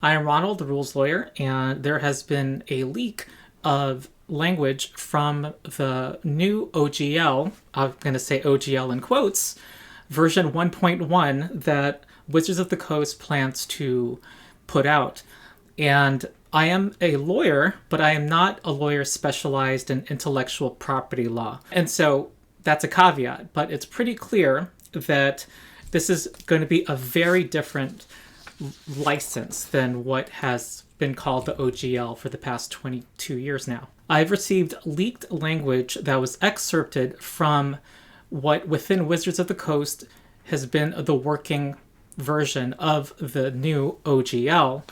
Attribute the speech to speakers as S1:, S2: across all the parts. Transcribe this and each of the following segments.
S1: I am Ronald, the rules lawyer, and there has been a leak of language from the new OGL, I'm going to say OGL in quotes, version 1.1 that Wizards of the Coast plans to put out. And I am a lawyer, but I am not a lawyer specialized in intellectual property law. And so that's a caveat, but it's pretty clear that this is going to be a very different license than what has been called the OGL for the past 22 years now. I've received leaked language that was excerpted from what within Wizards of the Coast has been the working version of the new OGL,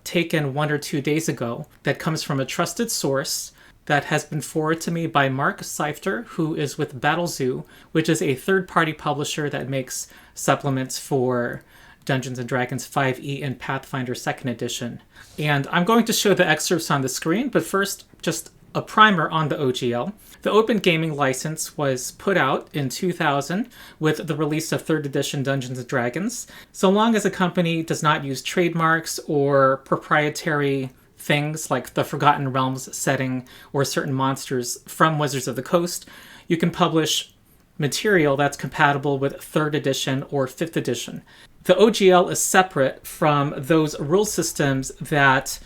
S1: taken 1 or 2 days ago, that comes from a trusted source that has been forwarded to me by Mark Seifter, who is with Battlezoo, which is a third-party publisher that makes supplements for Dungeons & Dragons 5e and Pathfinder 2nd Edition. And I'm going to show the excerpts on the screen, but first, just a primer on the OGL. The Open Gaming License was put out in 2000 with the release of 3rd Edition Dungeons & Dragons. So long as a company does not use trademarks or proprietary things like the Forgotten Realms setting or certain monsters from Wizards of the Coast, you can publish material that's compatible with 3rd Edition or 5th Edition. The OGL is separate from those rule systems that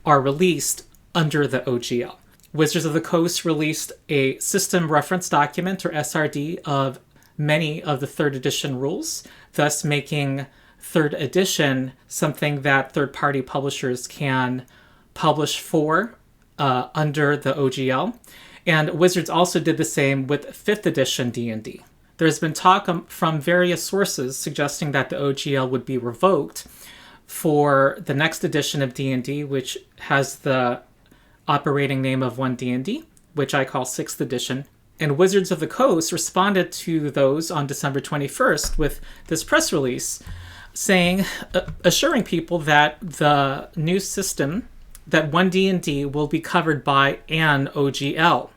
S1: are released under the OGL. Wizards of the Coast released a system reference document, or SRD, of many of the 3rd Edition rules, thus making 3rd Edition something that third-party publishers can publish for under the OGL. And Wizards also did the same with 5th Edition D&D. There's been talk from various sources suggesting that the OGL would be revoked for the next edition of D&D, which has the operating name of 1D&D, which I call 6th Edition. And Wizards of the Coast responded to those on December 21st with this press release saying, assuring people that the new system, that 1D&D will be covered by an OGL.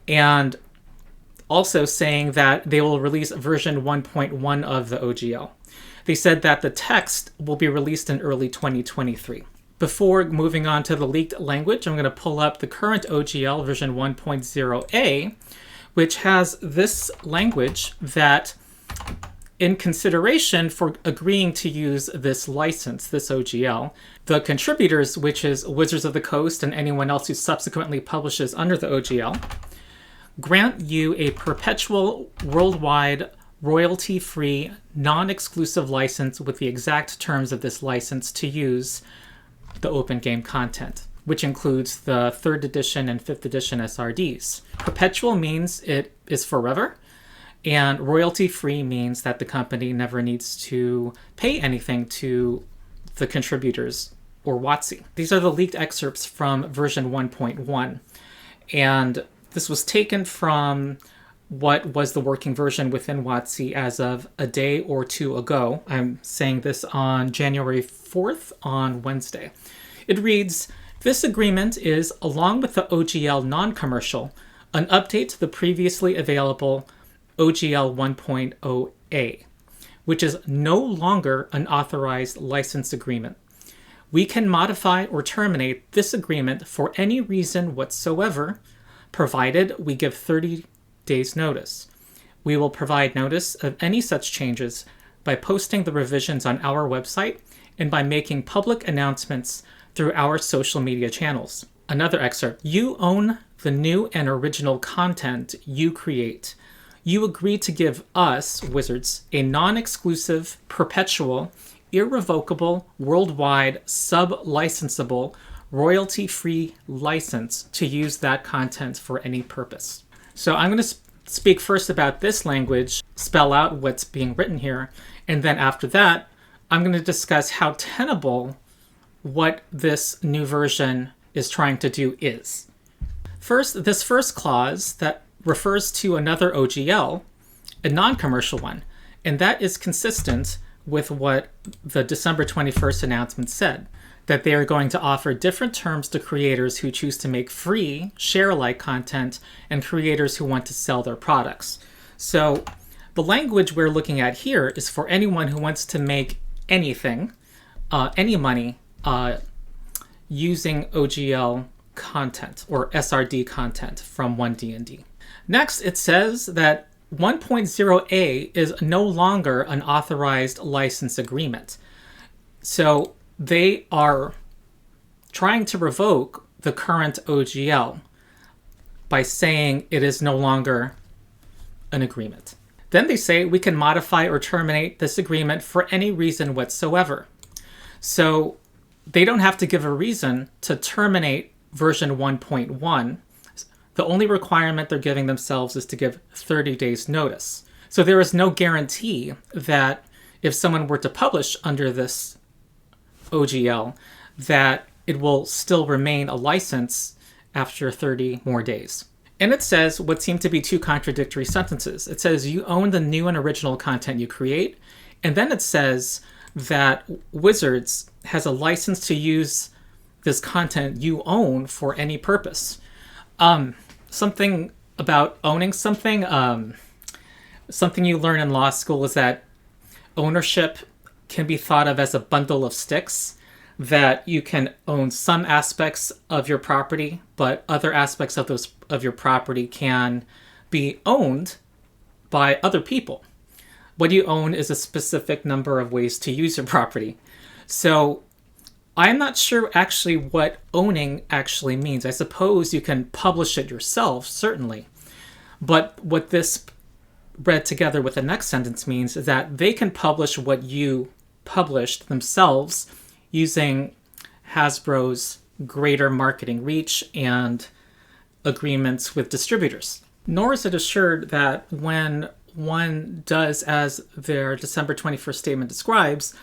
S1: And also saying that they will release version 1.1 of the OGL. They said that the text will be released in early 2023. Before moving on to the leaked language, I'm going to pull up the current OGL version 1.0a, which has this language that, in consideration for agreeing to use this license, this OGL, the contributors, which is Wizards of the Coast and anyone else who subsequently publishes under the OGL, grant you a perpetual, worldwide, royalty-free, non-exclusive license with the exact terms of this license to use the open game content, which includes the 3rd Edition and 5th Edition SRDs. Perpetual means it is forever, and royalty-free means that the company never needs to pay anything to the contributors or WOTC. These are the leaked excerpts from version 1.1, and this was taken from what was the working version within WOTC as of a day or two ago. I'm saying this on January 4th on Wednesday. It reads, "This agreement is, along with the OGL non-commercial, an update to the previously available OGL 1.0a, which is no longer an authorized license agreement. We can modify or terminate this agreement for any reason whatsoever, provided we give 30 days notice. We will provide notice of any such changes by posting the revisions on our website and by making public announcements through our social media channels." Another excerpt. "You own the new and original content you create. You agree to give us, Wizards, a non-exclusive, perpetual, irrevocable, worldwide, sub-licensable, royalty-free license to use that content for any purpose." So I'm going to speak first about this language, spell out what's being written here, and then after that, I'm going to discuss how tenable what this new version is trying to do is. First, this first clause that refers to another OGL, a non-commercial one, and that is consistent with what the December 21st announcement said, that they are going to offer different terms to creators who choose to make free, share-alike content and creators who want to sell their products. So the language we're looking at here is for anyone who wants to make anything any money using OGL content or SRD content from 1D&D. Next, it says that 1.0a is no longer an authorized license agreement. So they are trying to revoke the current OGL by saying it is no longer an agreement. Then they say we can modify or terminate this agreement for any reason whatsoever. So they don't have to give a reason to terminate version 1.1. The only requirement they're giving themselves is to give 30 days notice. So there is no guarantee that if someone were to publish under this OGL, that it will still remain a license after 30 more days. And it says what seem to be two contradictory sentences. It says you own the new and original content you create, and then it says that Wizards has a license to use this content you own for any purpose. Something about owning something, something you learn in law school is that ownership can be thought of as a bundle of sticks, that you can own some aspects of your property, but other aspects of your property can be owned by other people. What you own is a specific number of ways to use your property. So I'm not sure actually what owning actually means. I suppose you can publish it yourself, certainly. But what this read together with the next sentence means is that they can publish what you published themselves using Hasbro's greater marketing reach and agreements with distributors. Nor is it assured that when one does, as their December 21st statement describes,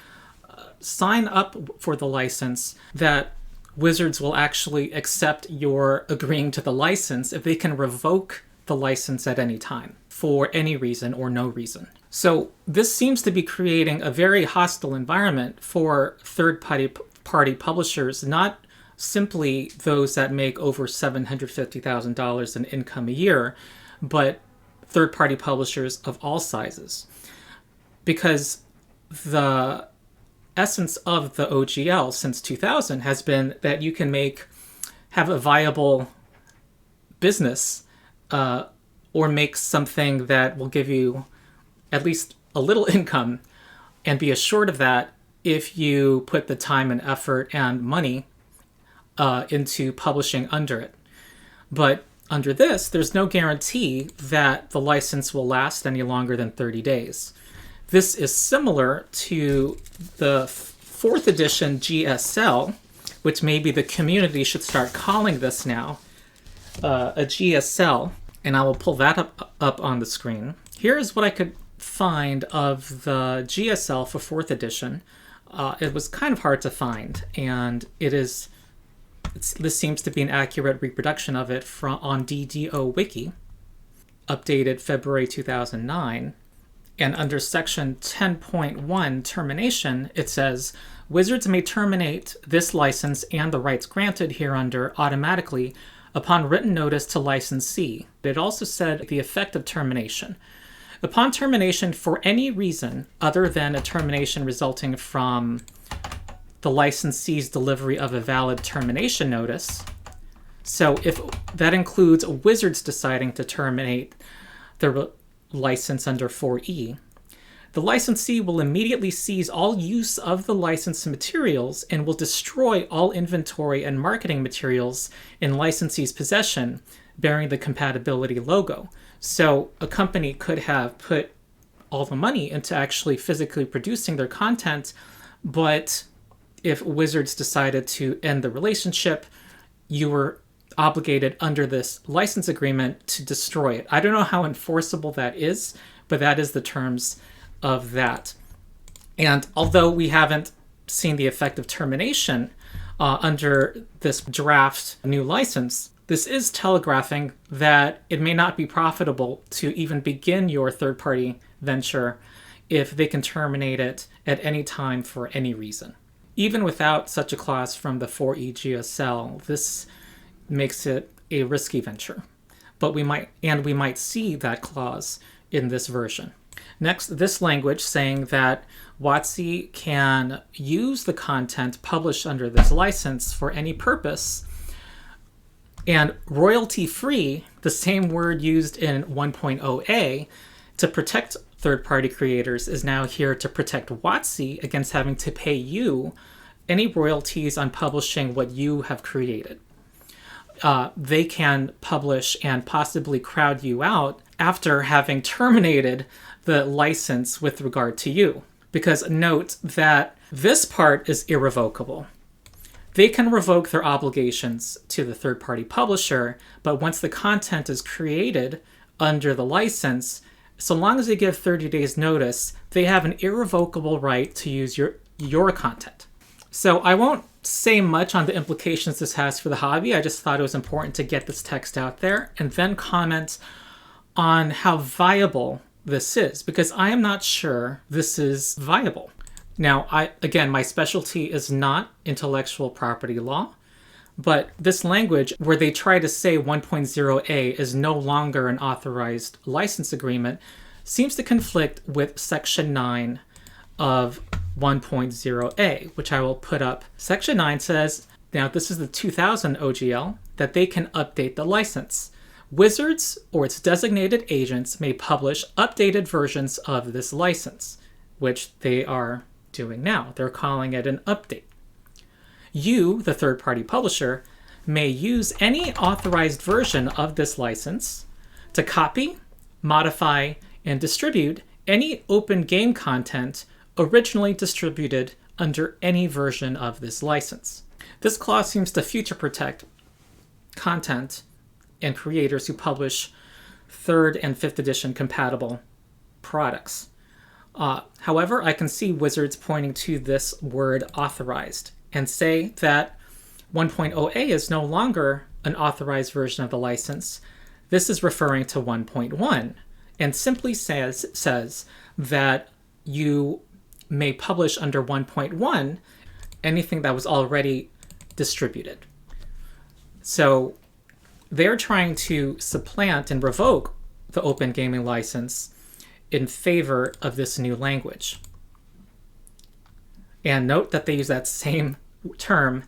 S1: sign up for the license, that Wizards will actually accept your agreeing to the license if they can revoke the license at any time for any reason or no reason. So this seems to be creating a very hostile environment for third-party publishers, not simply those that make over $750,000 in income a year, but third-party publishers of all sizes. Because the essence of the OGL since 2000 has been that you can have a viable business or make something that will give you at least a little income and be assured of that if you put the time and effort and money into publishing under it. But under this, there's no guarantee that the license will last any longer than 30 days. This is similar to the 4th edition GSL, which maybe the community should start calling this now, a GSL, and I will pull that up on the screen. Here's what I could find of the GSL for 4th edition. It was kind of hard to find, and this seems to be an accurate reproduction of it on DDO Wiki, updated February 2009. And under section 10.1 termination, it says, Wizards may terminate this license and the rights granted hereunder automatically upon written notice to licensee. It also said the effect of termination. Upon termination for any reason other than a termination resulting from the licensee's delivery of a valid termination notice. So if that includes Wizards deciding to terminate the license under 4E, the licensee will immediately seize all use of the licensed materials and will destroy all inventory and marketing materials in licensee's possession bearing the compatibility logo. So a company could have put all the money into actually physically producing their content, but if Wizards decided to end the relationship, you were obligated under this license agreement to destroy it. I don't know how enforceable that is, but that is the terms of that. And although we haven't seen the effect of termination under this draft new license, this is telegraphing that it may not be profitable to even begin your third-party venture if they can terminate it at any time for any reason. Even without such a clause from the 4E GSL, this makes it a risky venture. But we might see that clause in this version. Next, this language saying that WOTC can use the content published under this license for any purpose, and royalty-free, the same word used in 1.0a to protect third-party creators, is now here to protect WOTC against having to pay you any royalties on publishing what you have created. They can publish and possibly crowd you out after having terminated the license with regard to you. Because note that this part is irrevocable. They can revoke their obligations to the third-party publisher, but once the content is created under the license, so long as they give 30 days notice, they have an irrevocable right to use your content. So I won't say much on the implications this has for the hobby. I just thought it was important to get this text out there and then comment on how viable this is, because I am not sure this is viable. Now, again, my specialty is not intellectual property law, but this language where they try to say 1.0a is no longer an authorized license agreement seems to conflict with Section 9 of 1.0a, which I will put up. Section 9 says, now this is the 2000 OGL, that they can update the license. Wizards or its designated agents may publish updated versions of this license, which they are doing now. They're calling it an update. You, the third-party publisher, may use any authorized version of this license to copy, modify, and distribute any open game content originally distributed under any version of this license. This clause seems to future protect content and creators who publish 3rd and 5th edition compatible products. However, I can see Wizards pointing to this word authorized and say that 1.0a is no longer an authorized version of the license. This is referring to 1.1 and simply says that you may publish under 1.1 anything that was already distributed. So they're trying to supplant and revoke the open gaming license in favor of this new language. And note that they use that same term.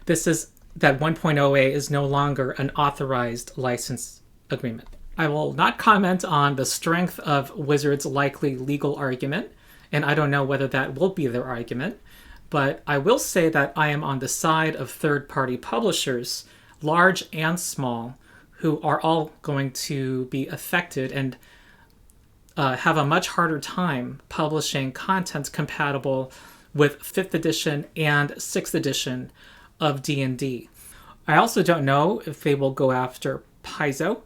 S1: This is that 1.0a is no longer an authorized license agreement. I will not comment on the strength of Wizards' likely legal argument, and I don't know whether that will be their argument, but I will say that I am on the side of third-party publishers, large and small, who are all going to be affected and have a much harder time publishing content compatible with 5th edition and 6th edition of D&D. I also don't know if they will go after Paizo.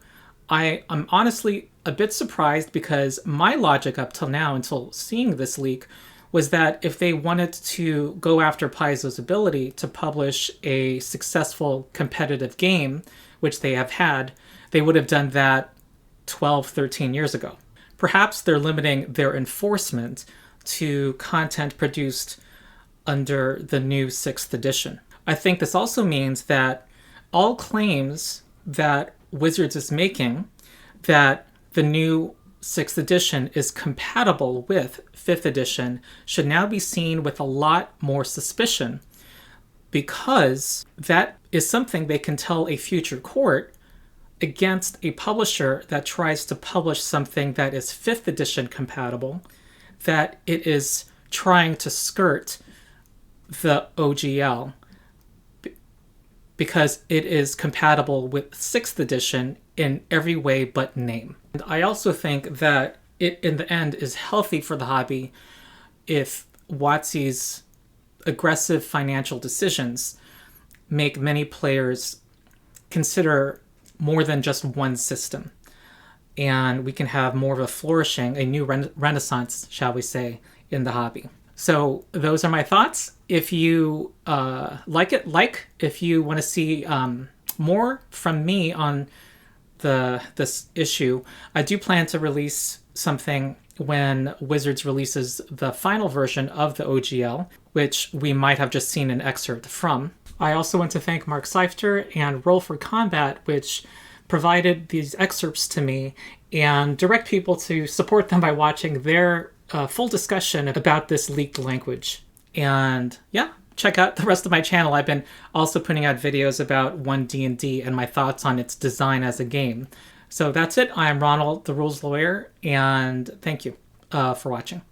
S1: I'm honestly a bit surprised because my logic up till now, until seeing this leak, was that if they wanted to go after Paizo's ability to publish a successful competitive game, which they have had, they would have done that 12, 13 years ago. Perhaps they're limiting their enforcement to content produced under the new 6th edition. I think this also means that all claims that Wizards is making that the new 6th edition is compatible with 5th edition should now be seen with a lot more suspicion, because that is something they can tell a future court against a publisher that tries to publish something that is 5th edition compatible, that it is trying to skirt the OGL because it is compatible with 6th edition in every way but name. And I also think that it, in the end, is healthy for the hobby if WOTC's aggressive financial decisions make many players consider more than just one system. And we can have more of a flourishing, a new renaissance, shall we say, in the hobby. So those are my thoughts. If you like it, if you want to see more from me on this issue, I do plan to release something when Wizards releases the final version of the OGL, which we might have just seen an excerpt from. I also want to thank Mark Seifter and Roll for Combat, which provided these excerpts to me and direct people to support them by watching their full discussion about this leaked language. And yeah, check out the rest of my channel. I've been also putting out videos about 1D&D and my thoughts on its design as a game. So that's it. I'm Ronald, the Rules Lawyer, and thank you for watching.